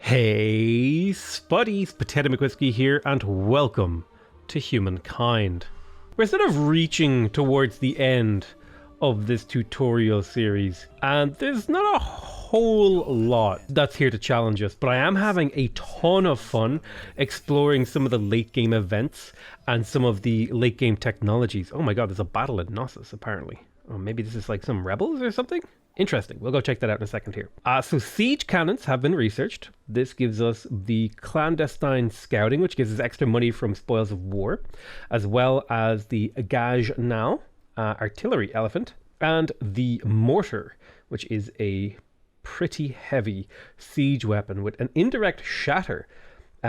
Hey, Spuddies, PotatoMcWhiskey here, and welcome to Humankind. We're sort of reaching towards the end of this tutorial series, and there's not a whole lot that's here to challenge us, but I am having a ton of fun exploring some of the late game events and some of the late game technologies. Oh my god, there's a battle in Knossos, apparently. Oh, maybe this is like some rebels or something? Interesting. We'll go check that out in a second here. So siege cannons have been researched. This gives us the clandestine scouting, which gives us extra money from spoils of war, as well as the gage now, artillery elephant, and the mortar, which is a pretty heavy siege weapon with an indirect shatter.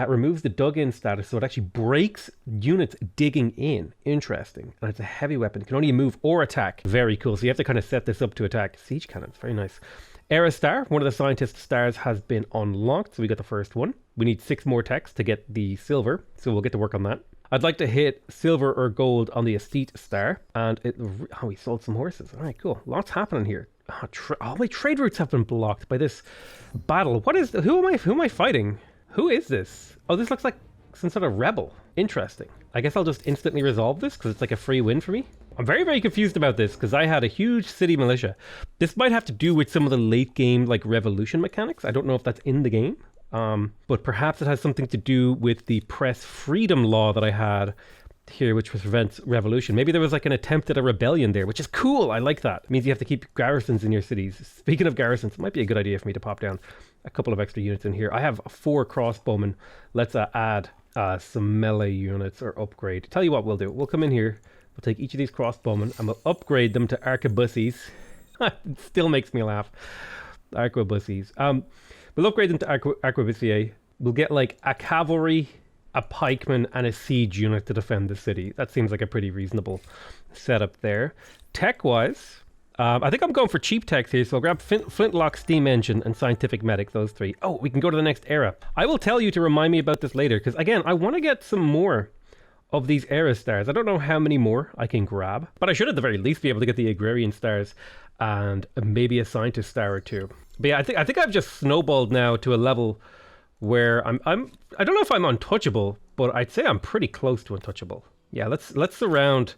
Removes the dug-in status, so it actually breaks units digging in. Interesting. And it's a heavy weapon. It can only move or attack. Very cool. So you have to kind of set this up to attack. Siege cannons. Very nice. Era star. One of the scientist stars has been unlocked. So we got the first one. We need 6 more techs to get the silver. So we'll get to work on that. I'd like to hit silver or gold on the estate star. And we sold some horses. All right, cool. Lots happening here. All my trade routes have been blocked by this battle. Who am I fighting? Who is this? Oh, this looks like some sort of rebel. Interesting. I guess I'll just instantly resolve this because it's like a free win for me. I'm very, very confused about this because I had a huge city militia. This might have to do with some of the late game like revolution mechanics. I don't know if that's in the game, but perhaps it has something to do with the press freedom law that I had here, which prevents revolution. Maybe there was like an attempt at a rebellion there, which is cool. I like that. It means you have to keep garrisons in your cities. Speaking of garrisons, it might be a good idea for me to pop down a couple of extra units in here. I have 4 crossbowmen. Let's add some melee units or upgrade. Tell you what we'll do. We'll come in here. We'll take each of these crossbowmen and we'll upgrade them to arquebuses. It still makes me laugh. Arquebuses. We'll upgrade them to arquebusier. We'll get like a cavalry, a pikeman, and a siege unit to defend the city. That seems like a pretty reasonable setup there. Tech-wise, I think I'm going for cheap techs here, so I'll grab Flintlock, Steam Engine, and Scientific Medic, those 3. Oh, we can go to the next era. I will tell you to remind me about this later, because again, I want to get some more of these era stars. I don't know how many more I can grab, but I should at the very least be able to get the agrarian stars and maybe a scientist star or 2. But yeah, I think I've just snowballed now to a level where I don't know if I'm untouchable, but I'd say I'm pretty close to untouchable. Yeah, let's surround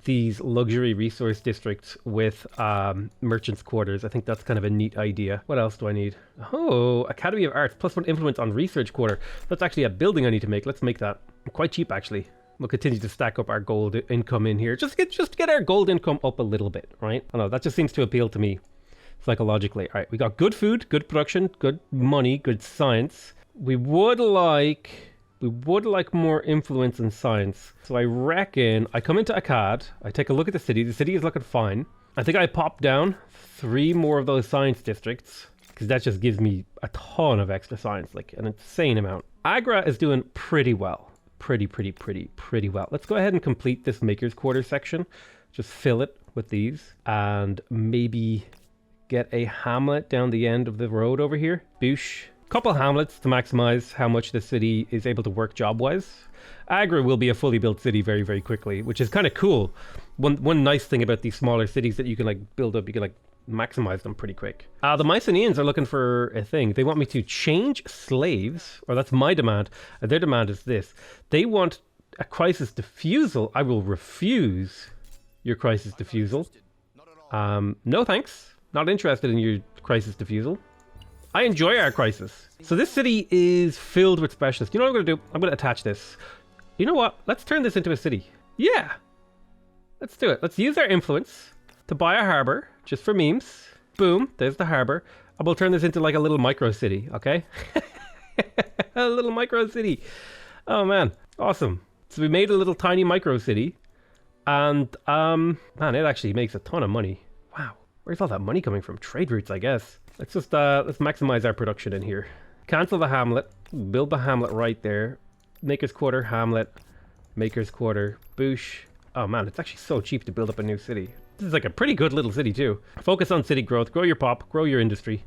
these luxury resource districts with merchants' quarters. I think that's kind of a neat idea. What else do I need? Oh, Academy of Arts, +1 influence on research quarter. That's actually a building I need to make. Let's make that. Quite cheap, actually. We'll continue to stack up our gold income in here. Just get our gold income up a little bit, right? I don't know, that just seems to appeal to me psychologically. All right, we got good food, good production, good money, good science. We would like more influence in science. So I reckon I come into Akkad, I take a look at the city. The city is looking fine. I think I pop down 3 more of those science districts because that just gives me a ton of extra science, like an insane amount. Agra is doing pretty well. Pretty well. Let's go ahead and complete this Maker's Quarter section. Just fill it with these and maybe get a hamlet down the end of the road over here. Boosh. Couple hamlets to maximize how much the city is able to work job-wise. Agra will be a fully built city very, very quickly, which is kind of cool. One nice thing about these smaller cities that you can like build up, you can like maximize them pretty quick. The Mycenaeans are looking for a thing. They want me to change slaves, or that's my demand. Their demand is this. They want a crisis diffusal. I will refuse your crisis diffusal. No thanks. Not interested in your crisis diffusal. I enjoy our crisis. So this city is filled with specialists. You know what I'm going to do? I'm going to attach this. You know what? Let's turn this into a city. Yeah. Let's do it. Let's use our influence to buy a harbor, just for memes. Boom. There's the harbor. And we'll turn this into like a little micro city, okay? A little micro city. Oh, man. Awesome. So we made a little tiny micro city. And, man, it actually makes a ton of money. Wow. Where's all that money coming from? Trade routes, I guess. Let's just let's maximize our production in here. Cancel the hamlet. Build the hamlet right there. Maker's Quarter, hamlet. Maker's Quarter, boosh. Oh man, it's actually so cheap to build up a new city. This is like a pretty good little city too. Focus on city growth. Grow your pop. Grow your industry.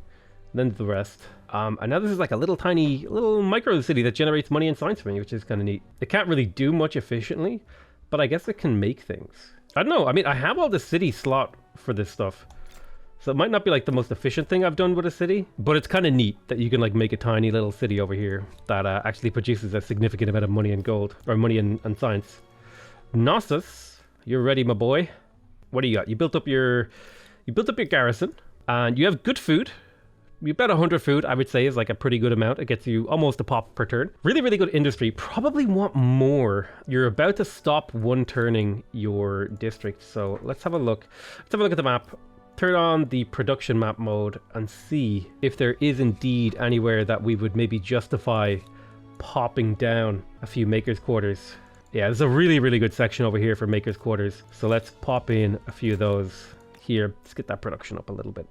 Then the rest. And now this is like a little tiny, little micro city that generates money and science for me, which is kind of neat. It can't really do much efficiently, but I guess it can make things. I don't know. I mean, I have all the city slot for this stuff. So it might not be like the most efficient thing I've done with a city, but it's kind of neat that you can like make a tiny little city over here that actually produces a significant amount of money and gold, or money and science. Gnosis, you're ready, my boy. What do you got? You built up your garrison, and you have good food. You bet 100 food, I would say, is like a pretty good amount. It gets you almost a pop per turn. Really, really good industry. Probably want more. You're about to stop one turning your district. So let's have a look. Let's have a look at the map. Turn on the production map mode and see if there is indeed anywhere that we would maybe justify popping down a few makers quarters. Yeah, there's a really, really good section over here for makers quarters. So let's pop in a few of those here. Let's get that production up a little bit.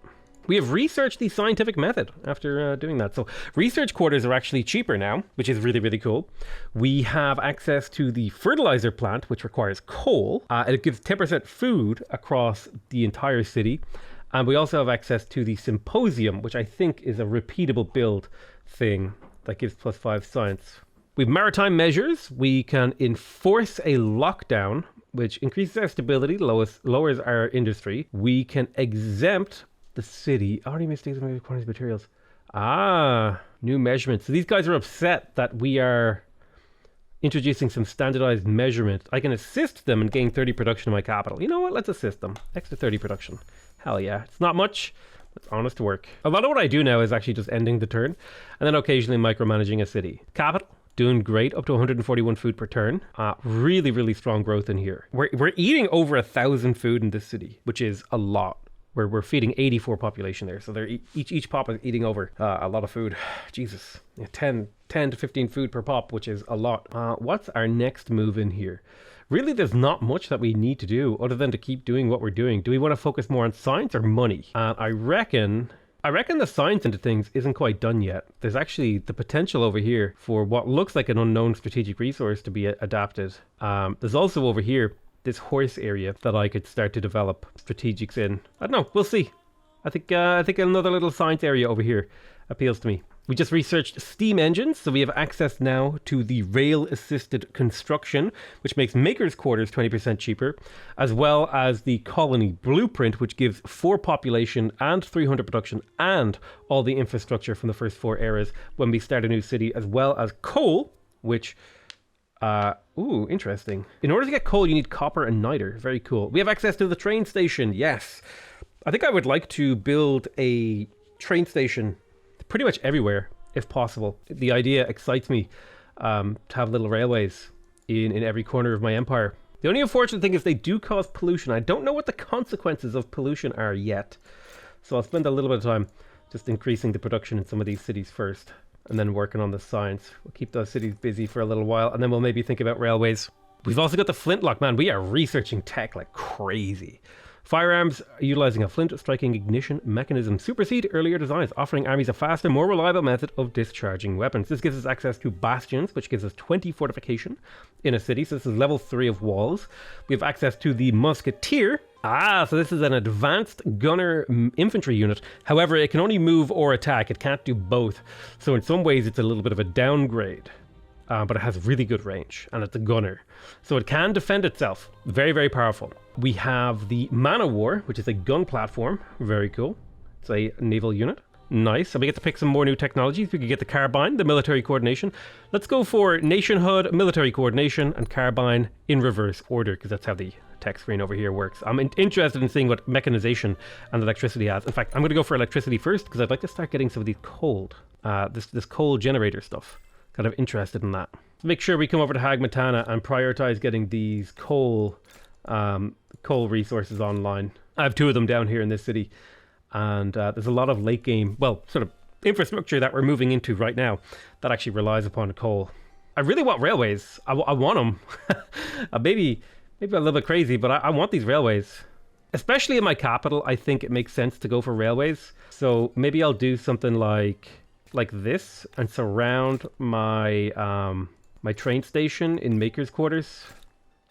We have researched the scientific method after doing that. So research quarters are actually cheaper now, which is really, really cool. We have access to the fertilizer plant, which requires coal. It gives 10% food across the entire city. And we also have access to the symposium, which I think is a repeatable build thing that gives +5 science. We have maritime measures. We can enforce a lockdown, which increases our stability, lowers our industry. We can exempt the city. Already mistakes in quantities of materials. New measurements. So these guys are upset that we are introducing some standardized measurement. I can assist them and gain 30 production of my capital. You know what? Let's assist them. Extra 30 production. Hell yeah. It's not much. It's honest work. A lot of what I do now is actually just ending the turn and then occasionally micromanaging a city. Capital. Doing great, up to 141 food per turn. Really, really strong growth in here. We're eating over 1,000 food in this city, which is a lot. We're feeding 84 population there, so they're each pop is eating over a lot of food. Jesus, 10 to 15 food per pop, which is a lot. What's our next move in here? Really, there's not much that we need to do other than to keep doing what we're doing. Do we want to focus more on science or money? I reckon the science into things isn't quite done yet. There's actually the potential over here for what looks like an unknown strategic resource to be adapted. There's also over here this horse area that I could start to develop strategics in. I don't know, we'll see. I think another little science area over here appeals to me. We just researched steam engines, so we have access now to the rail-assisted construction, which makes makers' quarters 20% cheaper, as well as the colony blueprint, which gives 4 population and 300 production and all the infrastructure from the first 4 eras when we start a new city, as well as coal, which ooh, interesting. In order to get coal, you need copper and niter. Very cool. We have access to the train station. Yes. I think I would like to build a train station pretty much everywhere, if possible. The idea excites me to have little railways in every corner of my empire. The only unfortunate thing is they do cause pollution. I don't know what the consequences of pollution are yet. So I'll spend a little bit of time just increasing the production in some of these cities first, and then working on the science. We'll keep those cities busy for a little while, and then we'll maybe think about railways. We've also got the flintlock, man. We are researching tech like crazy. Firearms utilizing a flint striking ignition mechanism supersede earlier designs, offering armies a faster, more reliable method of discharging weapons. This gives us access to bastions, which gives us 20 fortification in a city. So this is level 3 of walls. We have access to the musketeer. So this is an advanced gunner infantry unit. However, it can only move or attack. It can't do both. So in some ways, it's a little bit of a downgrade. But it has really good range, and it's a gunner. So it can defend itself. Very, very powerful. We have the Man of War, which is a gun platform. Very cool. It's a naval unit. Nice. And we get to pick some more new technologies. We could get the carbine, the military coordination. Let's go for nationhood, military coordination, and carbine in reverse order, because that's how the tech screen over here works. I'm interested in seeing what mechanization and electricity has. In fact, I'm going to go for electricity first, because I'd like to start getting some of these this coal generator stuff. Kind of interested in that. Make sure we come over to Hagmatana and prioritize getting these coal resources online. I have 2 of them down here in this city, and there's a lot of late game, well, sort of infrastructure that we're moving into right now that actually relies upon coal. I really want railways. I want them. maybe a little bit crazy, but I want these railways. Especially in my capital, I think it makes sense to go for railways. So maybe I'll do something like this and surround my my train station in makers quarters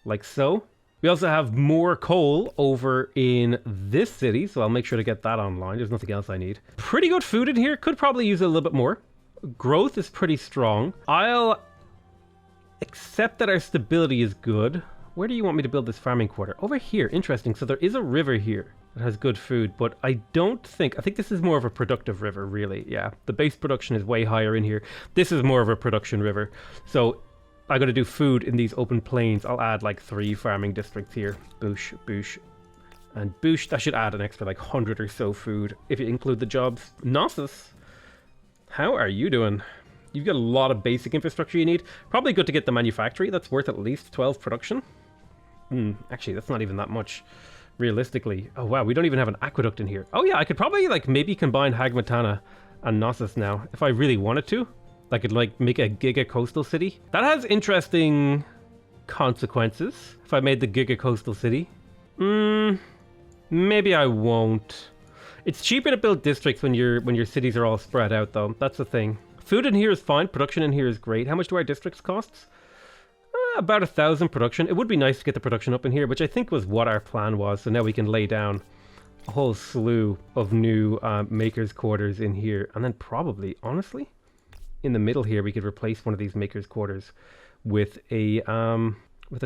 like so. We also have more coal over in this city, so I'll make sure to get that online. There's nothing else I need. Pretty good food in here. Could probably use a little bit more. Growth is pretty strong. I'll accept that our stability is good. Where do you want me to build this farming quarter? Over here. Interesting. So there is a river here. It has good food, but I think this is more of a productive river, really. Yeah, the base production is way higher in here. This is more of a production river. So I got to do food in these open plains. I'll add like 3 farming districts here. Boosh, boosh, and boosh. That should add an extra like 100 or so food if you include the jobs. Gnosis, how are you doing? You've got a lot of basic infrastructure you need. Probably good to get the manufactory. That's worth at least 12 production. Actually, that's not even that much. Realistically. Oh wow, we don't even have an aqueduct in here. Oh yeah, I could probably like maybe combine Hagmatana and Gnosis now if I really wanted to. I could like make a giga coastal city. That has interesting consequences if I made the giga coastal city. Maybe I won't. It's cheaper to build districts when your cities are all spread out though. That's the thing. Food in here is fine, production in here is great. How much do our districts cost? About 1,000 production. It would be nice to get the production up in here, which I think was what our plan was. So now we can lay down a whole slew of new makers quarters in here. And then probably, honestly, in the middle here, we could replace one of these makers quarters with a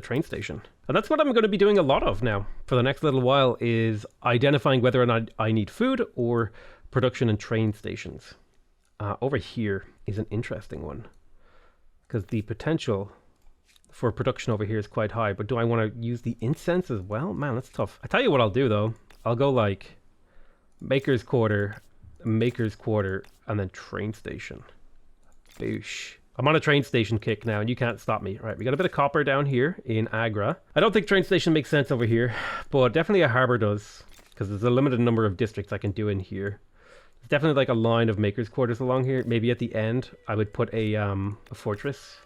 train station. And that's what I'm going to be doing a lot of now for the next little while, is identifying whether or not I need food or production and train stations. Over here is an interesting one, because the potential for production over here is quite high, but do I want to use the incense as well? Man, that's tough. I tell you what I'll do though. I'll go like maker's quarter, and then train station. Boosh. I'm on a train station kick now, and you can't stop me. Right, we got a bit of copper down here in Agra. I don't think train station makes sense over here, but definitely a harbor does, because there's a limited number of districts I can do in here. There's definitely like a line of maker's quarters along here. Maybe at the end, I would put a fortress,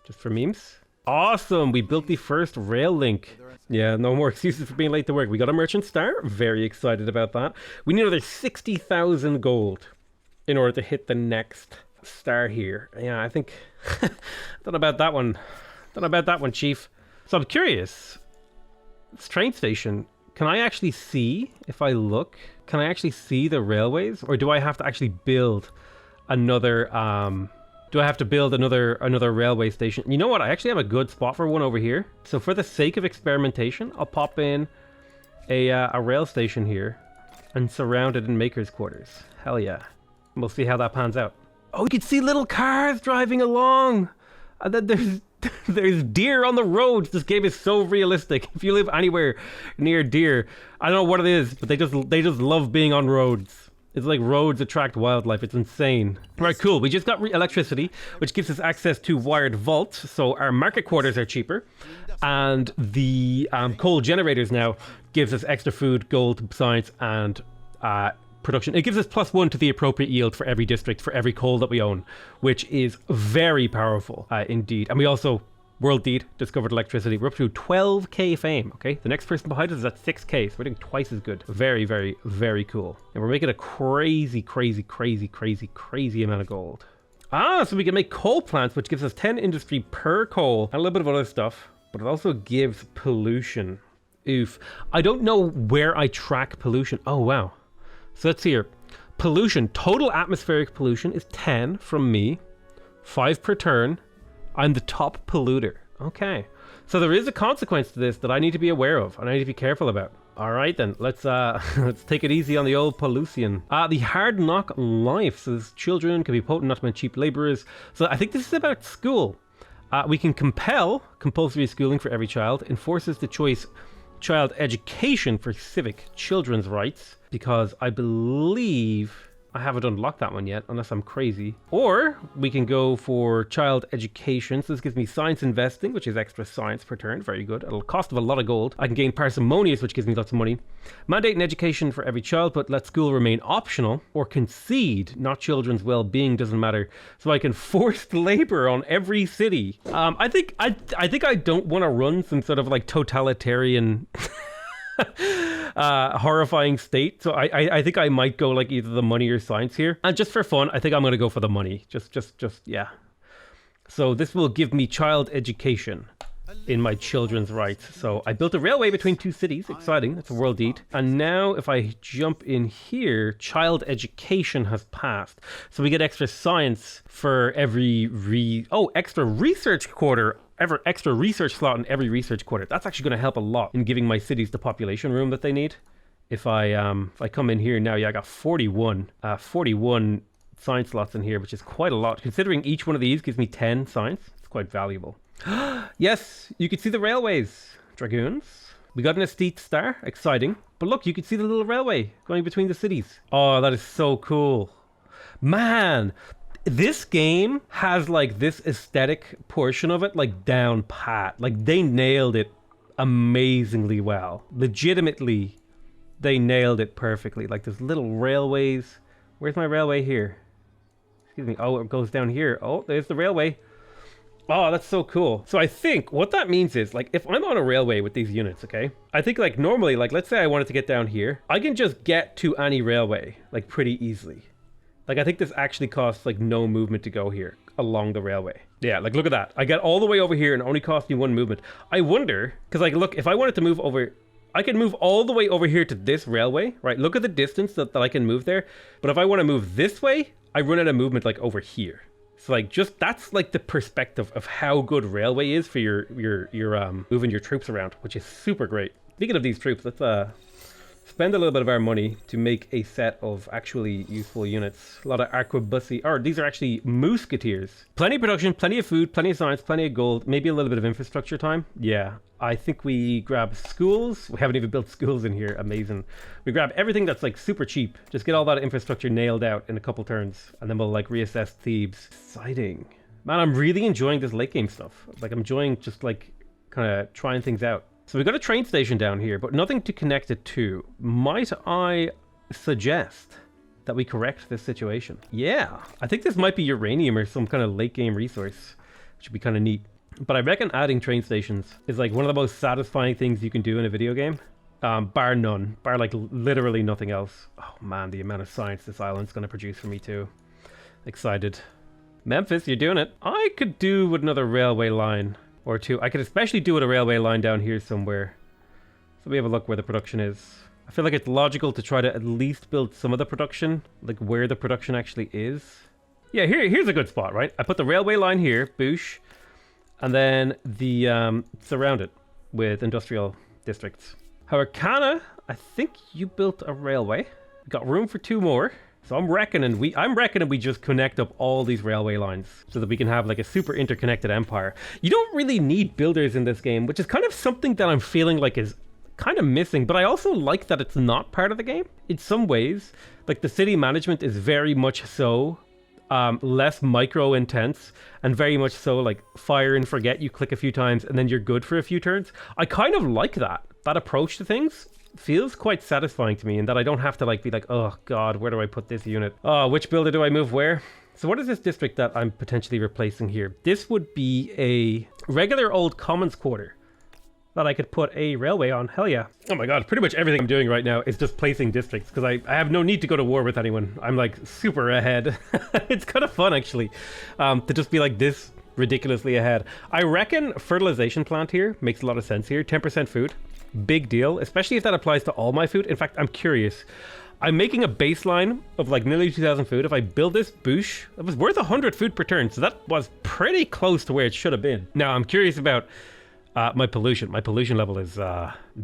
just for memes. Awesome, we built the first rail link. Yeah, no more excuses for being late to work. We got a merchant star, very excited about that. We need another 60,000 gold in order to hit the next star here. Yeah, I think, don't know about that one. Don't know about that one, Chief. So I'm curious, this train station, can I actually see, if I look, can I actually see the railways? Or do I have to actually build another, another railway station? You know what? I actually have a good spot for one over here. So for the sake of experimentation, I'll pop in a rail station here and surround it in maker's quarters. Hell yeah. We'll see how that pans out. Oh, you can see little cars driving along. And then there's deer on the roads. This game is so realistic. If you live anywhere near deer, I don't know what it is, but they just love being on roads. It's like roads attract wildlife. It's insane. Right, cool. We just got electricity, which gives us access to wired vaults. So our market quarters are cheaper. And the coal generators now gives us extra food, gold, science, and production. It gives us +1 to the appropriate yield for every district, for every coal that we own, which is very powerful indeed. And we also, World Deed, discovered electricity. We're up to 12k fame, okay? The next person behind us is at 6k, so we're doing twice as good. Very, very, very cool. And we're making a crazy, crazy, crazy, crazy, crazy amount of gold. So we can make coal plants, which gives us 10 industry per coal, and a little bit of other stuff, but it also gives pollution. Oof. I don't know where I track pollution. Oh, wow. So let's see here. Pollution, total atmospheric pollution is 10 from me, 5 per turn. I'm the top polluter. Okay. So there is a consequence to this that I need to be aware of and I need to be careful about. All right then, let's take it easy on the old pollution. The hard knock life says children can be potent, not to mention cheap laborers. So I think this is about school. We can compel compulsory schooling for every child, enforces the choice child education for civic children's rights, because I believe I haven't unlocked that one yet, unless I'm crazy. Or we can go for child education. So this gives me science investing, which is extra science per turn. Very good. At a cost of a lot of gold. I can gain parsimonious, which gives me lots of money. Mandate an education for every child, but let school remain optional. Or concede, not children's well-being, doesn't matter. So I can forced labor on every city. I think I don't want to run some sort of like totalitarian horrifying state. So I think I might go like either the money or science here. And just for fun, I think I'm going to go for the money. Just yeah. So this will give me child education in my children's rights. So I built a railway between 2 cities. Exciting. That's a world deed. And now if I jump in here, child education has passed. So we get extra science for every extra research quarter. Extra research slot in every research quarter. That's actually going to help a lot in giving my cities the population room that they need. if I come in here now, yeah, I got 41 science slots in here, which is quite a lot. Considering each one of these gives me 10 science, it's quite valuable. Yes, you can see the railways. Dragoons. We got an estate star. Exciting. But look, you can see the little railway going between the cities. Oh, that is so cool. Man, this game has like this aesthetic portion of it like down pat. Like they nailed it amazingly well. Legitimately, they nailed it perfectly. Like there's little railways. Where's my railway here? Excuse me. Oh, it goes down here. Oh, there's the railway. Oh, that's so cool. So I think what that means is, like, if I'm on a railway with these units, okay? I think, like, normally, like, let's say I wanted to get down here. I can just get to any railway, like, pretty easily. Like, I think this actually costs, like, no movement to go here along the railway. Yeah, like, look at that. I got all the way over here and it only cost me 1 movement. I wonder, because, like, look, if I wanted to move over... I can move all the way over here to this railway, right? Look at the distance that I can move there. But if I want to move this way, I run out of movement, like, over here. So like just that's like the perspective of how good railway is for your moving your troops around, which is super great. Speaking of these troops, let's spend a little bit of our money to make a set of actually useful units. A lot of arquebussy, or these are actually musketeers. Plenty of production, plenty of food, plenty of science, plenty of gold, maybe a little bit of infrastructure time. Yeah, I think we grab schools. We haven't even built schools in here. Amazing. We grab everything that's like super cheap. Just get all that infrastructure nailed out in a couple turns, and then we'll like reassess Thebes. Exciting. Man, I'm really enjoying this late game stuff. Like I'm enjoying just like kind of trying things out. So we've got a train station down here, but nothing to connect it to. Might I suggest that we correct this situation? Yeah, I think this might be uranium or some kind of late game resource, which would be kind of neat. But I reckon adding train stations is like one of the most satisfying things you can do in a video game. Bar none. Bar like literally nothing else. Oh man, the amount of science this island's going to produce for me too. Excited. Memphis, you're doing it. I could do with another railway line or two. I could especially do with a railway line down here somewhere. So we have a look where the production is. I feel like it's logical to try to at least build some of the production, like where the production actually is. Yeah, here's a good spot, right? I put the railway line here, boosh, and then the surround it with industrial districts. Hurricane, I think you built a railway. We got room for 2 more. So I'm reckoning we just connect up all these railway lines so that we can have like a super interconnected empire. You don't really need builders in this game, which is kind of something that I'm feeling like is kind of missing, but I also like that it's not part of the game. In some ways, like the city management is very much so less micro intense and very much so like fire and forget. You click a few times and then you're good for a few turns. I kind of like that approach to things. Feels quite satisfying to me in that I don't have to like be like, oh god, where do I put this unit? Oh, which builder do I move where? So what is this district that I'm potentially replacing here? This would be a regular old commons quarter that I could put a railway on. Hell yeah. Oh my god, pretty much everything I'm doing right now is just placing districts because I have no need to go to war with anyone. I'm like super ahead. It's kind of fun actually to just be like this ridiculously ahead. I reckon fertilization plant here makes a lot of sense here. 10% food. Big deal, especially if that applies to all my food. In fact, I'm curious. I'm making a baseline of like nearly 2,000 food. If I build this boosh, it was worth 100 food per turn, so that was pretty close to where it should have been. Now, I'm curious about my pollution. My pollution level is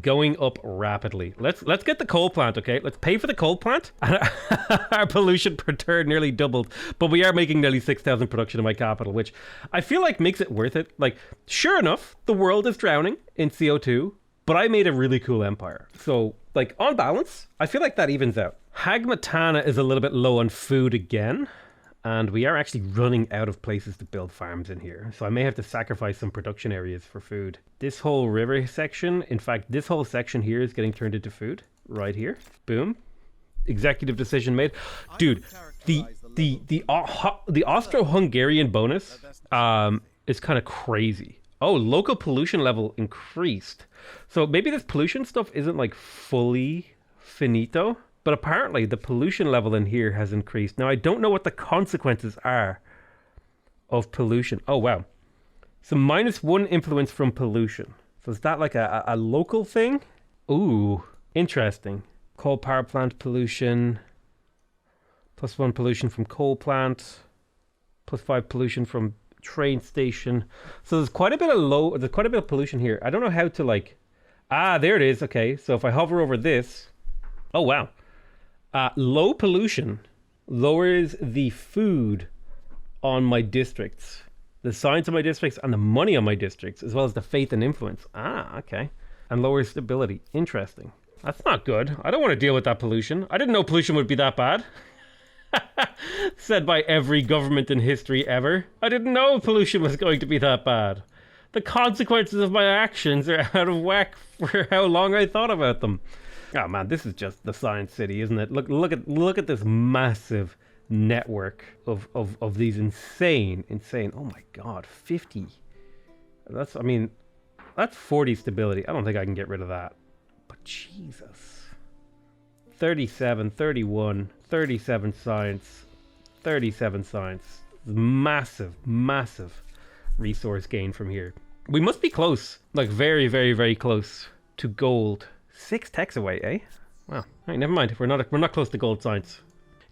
going up rapidly. Let's get the coal plant, okay? Let's pay for the coal plant. Our pollution per turn nearly doubled, but we are making nearly 6,000 production in my capital, which I feel like makes it worth it. Like, sure enough, the world is drowning in CO2. But I made a really cool empire. So, like, on balance, I feel like that evens out. Hagmatana is a little bit low on food again. And we are actually running out of places to build farms in here. So I may have to sacrifice some production areas for food. This whole river section, in fact, this whole section here is getting turned into food. Right here. Boom. Executive decision made. Dude, the Austro-Hungarian bonus is kind of crazy. Oh, local pollution level increased. So maybe this pollution stuff isn't like fully finito, but apparently the pollution level in here has increased. Now, I don't know what the consequences are of pollution. Oh, wow. So -1 influence from pollution. So is that like a local thing? Ooh, interesting. Coal power plant pollution. +1 pollution from coal plant. +5 pollution from train station. So there's quite a bit of pollution here. I don't know how to like there it is. Okay, so if I hover over this, Oh, wow. Low pollution lowers the food on my districts, the science of my districts, and the money on my districts, as well as the faith and influence. Ah, okay. And lowers stability. Interesting. That's not good. I don't want to deal with that pollution. I didn't know pollution would be that bad. Said by every government in history ever. I didn't know pollution was going to be that bad. The consequences of my actions are out of whack for how long I thought about them. Oh man, this is just the science city, isn't it? Look at this massive network of these insane. Oh my god, 50. That's 40 stability. I don't think I can get rid of that. But Jesus. 37, 31, 37 science, 37 science. Massive resource gain from here. We must be close, like very, very, very close to gold. 6 techs away, eh? Wow. All right, never mind. We're not close to gold science.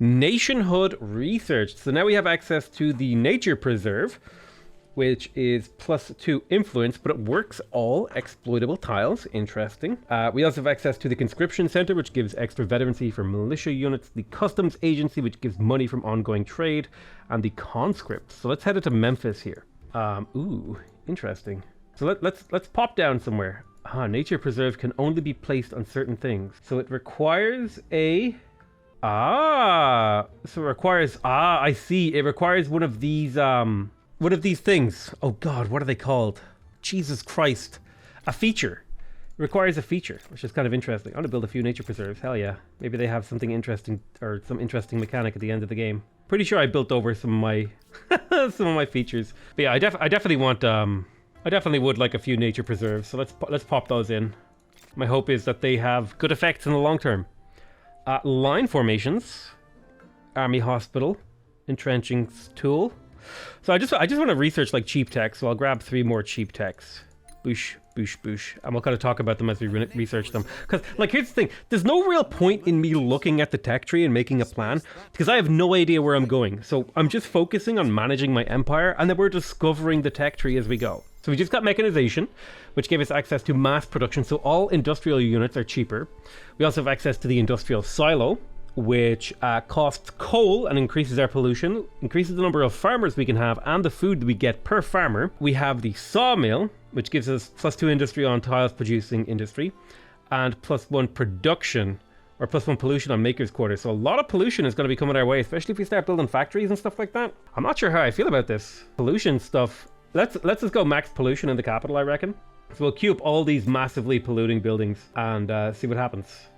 Nationhood research. So now we have access to the nature preserve, which is +2 influence, but it works all exploitable tiles. Interesting. We also have access to the conscription center, which gives extra veterancy for militia units, the customs agency, which gives money from ongoing trade, and the conscript. So let's head into Memphis here. Ooh, interesting. So let's pop down somewhere. Nature preserve can only be placed on certain things. So it requires a... I see. It requires one of these things. Oh God, what are they called? Jesus Christ. A feature. It requires a feature, which is kind of interesting. I want to build a few nature preserves. Hell yeah. Maybe they have something interesting, or some interesting mechanic at the end of the game. Pretty sure I built over some of my some of my features. But yeah, I definitely want I definitely would like a few nature preserves. So let's pop those in. My hope is that they have good effects in the long term. Line formations, army hospital, entrenching tool. So I just want to research like cheap techs. So I'll grab 3 more cheap techs. Boosh, boosh, boosh. And we'll kind of talk about them as we research them. Because like here's the thing, there's no real point in me looking at the tech tree and making a plan because I have no idea where I'm going. So I'm just focusing on managing my empire, and then we're discovering the tech tree as we go. So we just got mechanization, which gave us access to mass production. So all industrial units are cheaper. We also have access to the industrial silo, which costs coal and increases our pollution, increases the number of farmers we can have and the food that we get per farmer. We have the sawmill, which gives us +2 industry on tiles producing industry, and +1 production, or +1 pollution on maker's quarters. So a lot of pollution is going to be coming our way, especially if we start building factories and stuff like that. I'm not sure how I feel about this pollution stuff. Let's just go max pollution in the capital, I reckon. So we'll queue up all these massively polluting buildings and see what happens.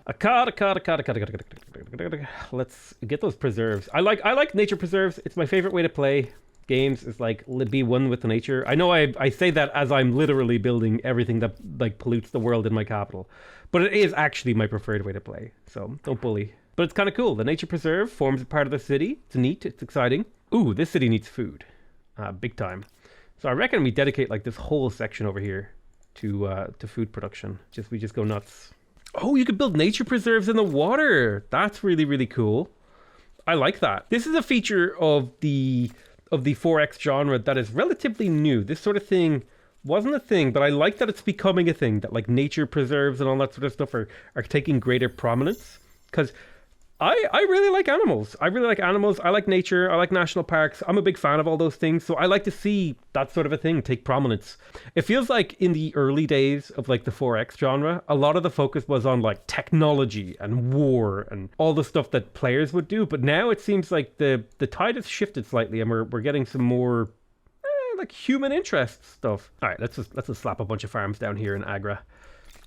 Let's get those preserves. I like nature preserves. It's my favorite way to play games. Is like be one with the nature. I know I say that as I'm literally building everything that like pollutes the world in my capital, but it is actually my preferred way to play. So don't bully. But it's kind of cool. The nature preserve forms a part of the city. It's neat. It's exciting. Ooh, this city needs food, big time. So I reckon we dedicate like this whole section over here to food production. We just go nuts. Oh, you can build nature preserves in the water. That's really, really cool. I like that. This is a feature of the 4X genre that is relatively new. This sort of thing wasn't a thing, but I like that it's becoming a thing, that like nature preserves and all that sort of stuff are taking greater prominence. Because I really like animals. I like nature. I like national parks. I'm a big fan of all those things. So I like to see that sort of a thing take prominence. It feels like in the early days of like the 4X genre, a lot of the focus was on like technology and war and all the stuff that players would do. But now it seems like the tide has shifted slightly, and we're getting some more like human interest stuff. All right, let's just slap a bunch of farms down here in Agra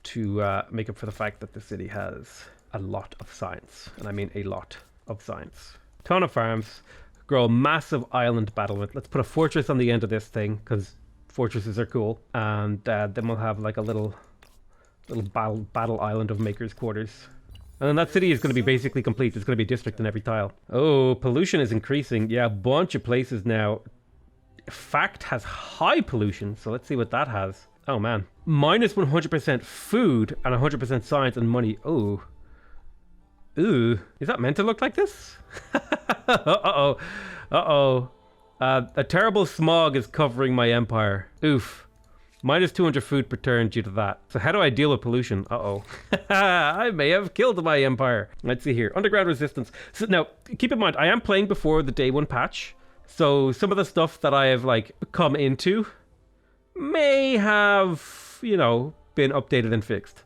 to make up for the fact that the city has a lot of science, and I mean a lot of science. Ton of farms, grow a massive island battlement. Let's put a fortress on the end of this thing because fortresses are cool, and then we'll have like a little battle island of makers' quarters. And then that city is going to be basically complete. There's going to be a district in every tile. Oh, pollution is increasing. Yeah, a bunch of places now. Fact has high pollution, so let's see what that has. Oh man, minus 100% food and 100% science and money. Oh. Ooh, is that meant to look like this? Uh-oh. A terrible smog is covering my empire. Oof. Minus 200 food per turn due to that. So how do I deal with pollution? Uh-oh. I may have killed my empire. Let's see here. Underground resistance. So now, keep in mind, I am playing before the day one patch. So some of the stuff that I have like come into may have, you know, been updated and fixed.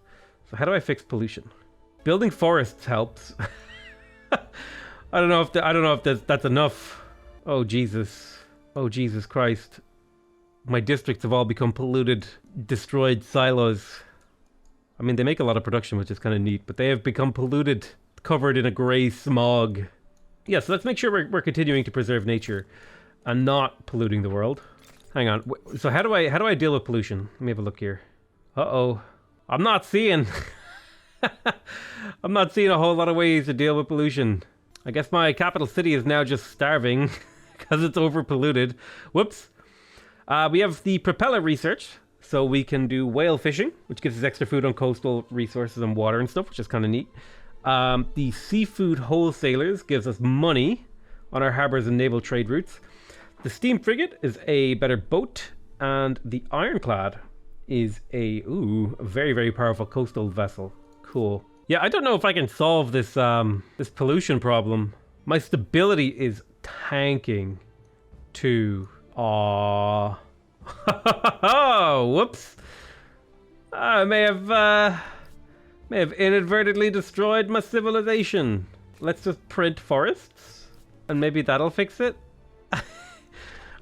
So how do I fix pollution? Building forests helps. I don't know if that's enough. Oh Jesus. Oh Jesus Christ. My districts have all become polluted, destroyed silos. I mean, they make a lot of production, which is kind of neat, but they have become polluted, covered in a grey smog. Yeah, so let's make sure we're continuing to preserve nature and not polluting the world. Hang on. So how do I deal with pollution? Let me have a look here. Uh-oh. I'm not seeing I'm not seeing a whole lot of ways to deal with pollution. I guess my capital city is now just starving because it's over polluted. Whoops. We have the propeller research, so we can do whale fishing, which gives us extra food on coastal resources and water and stuff, which is kind of neat. The seafood wholesalers gives us money on our harbors and naval trade routes. The steam frigate is a better boat, and the ironclad is a very, very powerful coastal vessel. Cool. Yeah, I don't know if I can solve this this pollution problem. My stability is tanking to whoops. I may have inadvertently destroyed my civilization. Let's just print forests and maybe that'll fix it.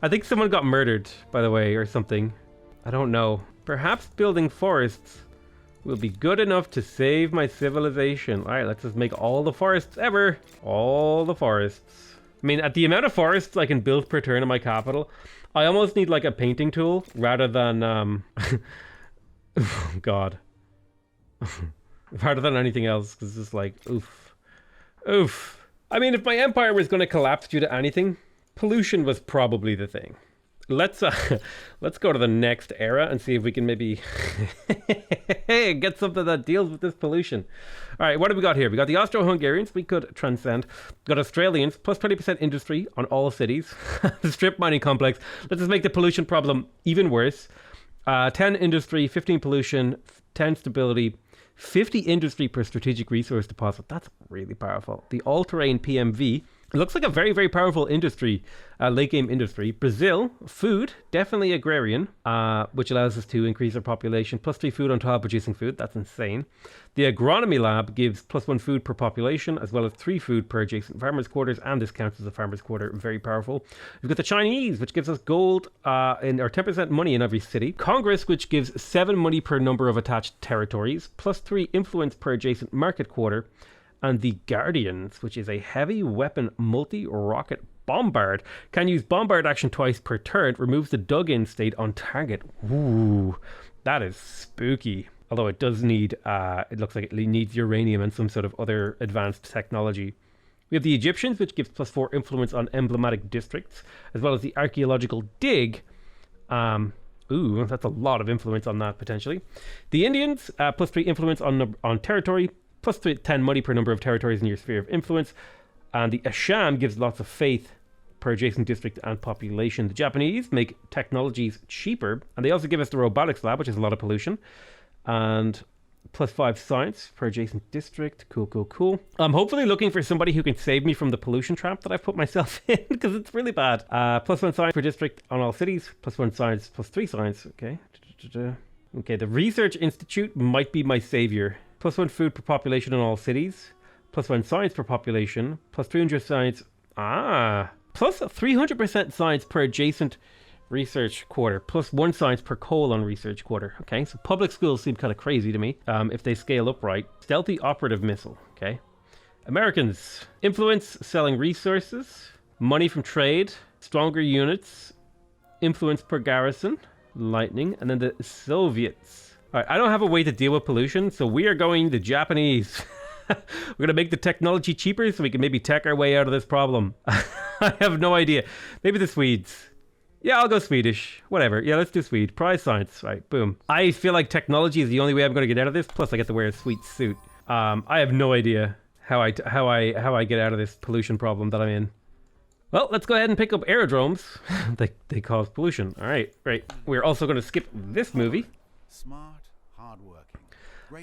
I think someone got murdered, by the way, or something. I don't know. Perhaps building forests will be good enough to save my civilization. All right, let's just make all the forests ever. All the forests. I mean, at the amount of forests I can build per turn in my capital, I almost need like a painting tool rather than, oh God. Rather than anything else, because it's like, oof. Oof. I mean, if my empire was going to collapse due to anything, pollution was probably the thing. Let's go to the next era and see if we can maybe get something that deals with this pollution. All right, what have we got here? We got the Austro-Hungarians. We could transcend. We got Australians plus 20% industry on all cities. The strip mining complex. Let's just make the pollution problem even worse. 10 industry, 15 pollution, 10 stability, 50 industry per strategic resource deposit. That's really powerful. The all-terrain PMV. It looks like a very, very powerful industry, late game industry. Brazil, food, definitely agrarian, which allows us to increase our population. Plus 3 food on tile producing food. That's insane. The agronomy lab gives plus 1 food per population, as well as 3 food per adjacent farmers' quarters, and this counts as a farmers' quarter. Very powerful. We've got the Chinese, which gives us gold or 10% money in every city. Congress, which gives 7 money per number of attached territories, plus 3 influence per adjacent market quarter. And the Guardians, which is a heavy weapon multi-rocket bombard, can use bombard action twice per turn, removes the dug-in state on target. Ooh, that is spooky. Although it does need, it looks like it needs uranium and some sort of other advanced technology. We have the Egyptians, which gives plus 4 influence on emblematic districts, as well as the archaeological dig. Ooh, that's a lot of influence on that potentially. The Indians, plus 3 influence on territory, plus 10 money per number of territories in your sphere of influence. And the Asham gives lots of faith per adjacent district and population. The Japanese make technologies cheaper, and they also give us the robotics lab, which is a lot of pollution. And plus 5 science per adjacent district. Cool, cool, cool. I'm hopefully looking for somebody who can save me from the pollution trap that I've put myself in, because it's really bad. Plus 1 science per district on all cities. Plus 1 science, plus 3 science. Okay. Okay, the Research Institute might be my savior. Plus 1 food per population in all cities. Plus 1 science per population. Plus 300 science. Plus 300% science per adjacent research quarter. Plus 1 science per colon research quarter. Okay, so public schools seem kind of crazy to me if they scale up right. Stealthy operative missile. Okay. Americans. Influence selling resources. Money from trade. Stronger units. Influence per garrison. Lightning. And then the Soviets. All right, I don't have a way to deal with pollution, so we are going the Japanese. We're going to make the technology cheaper so we can maybe tech our way out of this problem. I have no idea. Maybe the Swedes. Yeah, I'll go Swedish. Whatever. Yeah, let's do Swede. Prize science. Right, boom. I feel like technology is the only way I'm going to get out of this. Plus, I get to wear a sweet suit. I have no idea how I get out of this pollution problem that I'm in. Well, let's go ahead and pick up aerodromes. they cause pollution. All right, right. We're also going to skip this movie. Smart, hardworking.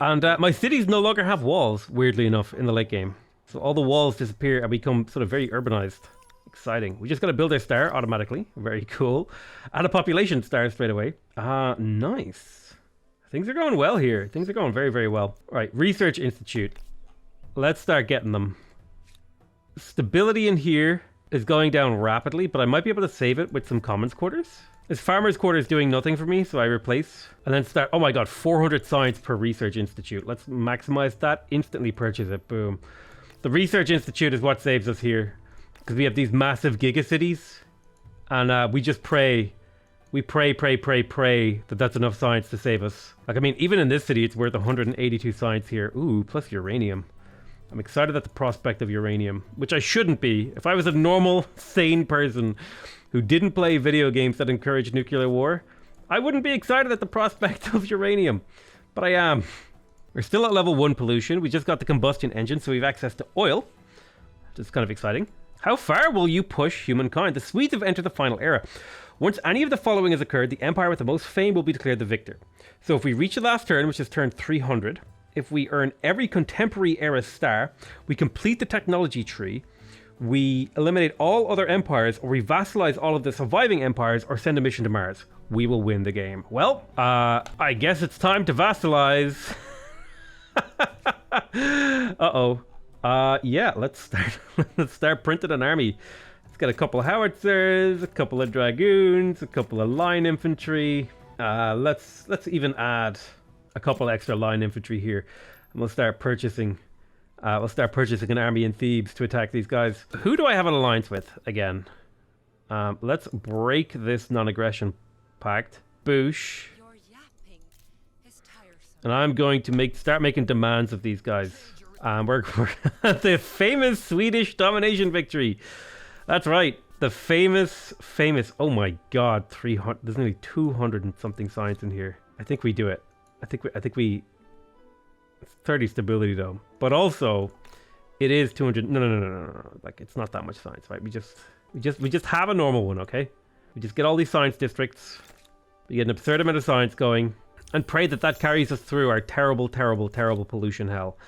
And my cities no longer have walls, weirdly enough, in the late game. So all the walls disappear and become sort of very urbanized. Exciting. We just got to build our star automatically. Very cool. And a population star straight away. Nice. Things are going well here. Things are going very, very well. All right, Research Institute. Let's start getting them. Stability in here is going down rapidly, but I might be able to save it with some commons quarters. This farmer's quarters doing nothing for me, so I replace and then start. Oh my god, 400 science per Research Institute. Let's maximize that. Instantly purchase it. Boom. The Research Institute is what saves us here, because we have these massive gigacities, and we just pray. We pray that that's enough science to save us. Like, I mean, even in this city, it's worth 182 science here. Ooh, plus uranium. I'm excited at the prospect of uranium, which I shouldn't be. If I was a normal, sane person who didn't play video games that encourage nuclear war, I wouldn't be excited at the prospect of uranium. But I am. We're still at level 1 pollution. We just got the combustion engine, so we have access to oil. Which is kind of exciting. How far will you push humankind? The Swedes have entered the final era. Once any of the following has occurred, the empire with the most fame will be declared the victor. So if we reach the last turn, which is turn 300... if we earn every contemporary era star, we complete the technology tree, we eliminate all other empires, or we vassalize all of the surviving empires, or send a mission to Mars, we will win the game. Well, I guess it's time to vassalize. Uh-oh. Yeah, let's start printing an army. Let's get a couple of howitzers, a couple of dragoons, a couple of line infantry. Let's even add a couple extra line infantry here, and we'll start purchasing an army in Thebes to attack these guys. Who do I have an alliance with again? Let's break this non-aggression pact. Boosh. Your yapping is tiresome. And I'm going to start making demands of these guys. We're the famous Swedish domination victory. That's right. The famous, oh my god, 300, there's nearly 200 and something science in here. I think we do it. I think we 30 stability though, but also it is 200. No. Like, it's not that much science, right? We just have a normal one, okay? We just get all these science districts. We get an absurd amount of science going, and pray that that carries us through our terrible pollution hell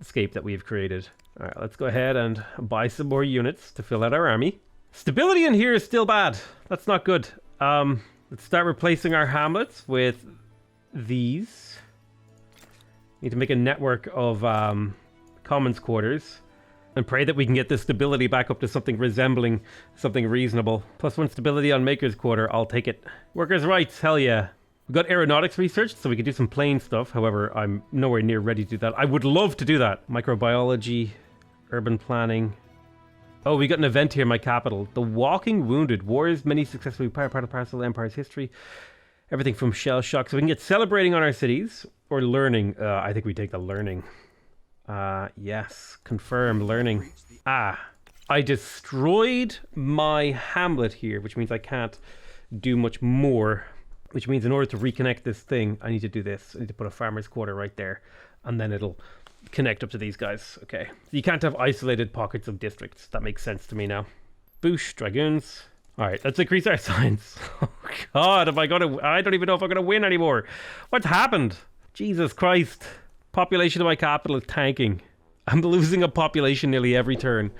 escape that we have created. All right, let's go ahead and buy some more units to fill out our army. Stability in here is still bad. That's not good. Let's start replacing our hamlets with these. Need to make a network of commons quarters and pray that we can get this stability back up to something resembling something reasonable. +1 stability on Maker's Quarter, I'll take it. Workers' rights, hell yeah. We've got aeronautics research, so we can do some plane stuff. However, I'm nowhere near ready to do that. I would love to do that. Microbiology, urban planning. Oh, we got an event here in my capital. The Walking Wounded. Wars many successfully part of parcel Empire's history. Everything from shell shock. So we can get celebrating on our cities or learning. I think we take the learning. Yes. Confirm learning. I destroyed my hamlet here, which means I can't do much more. Which means in order to reconnect this thing, I need to do this. I need to put a farmer's quarter right there. And then it'll connect up to these guys. Okay. You can't have isolated pockets of districts. That makes sense to me now. Boosh, dragoons. All right, let's increase our science. Oh god, I don't even know if I'm gonna win anymore. What's happened? Jesus Christ. Population of my capital is tanking. I'm losing a population nearly every turn.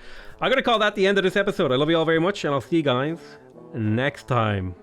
I'm gonna call that the end of this episode. I love you all very much, and I'll see you guys next time.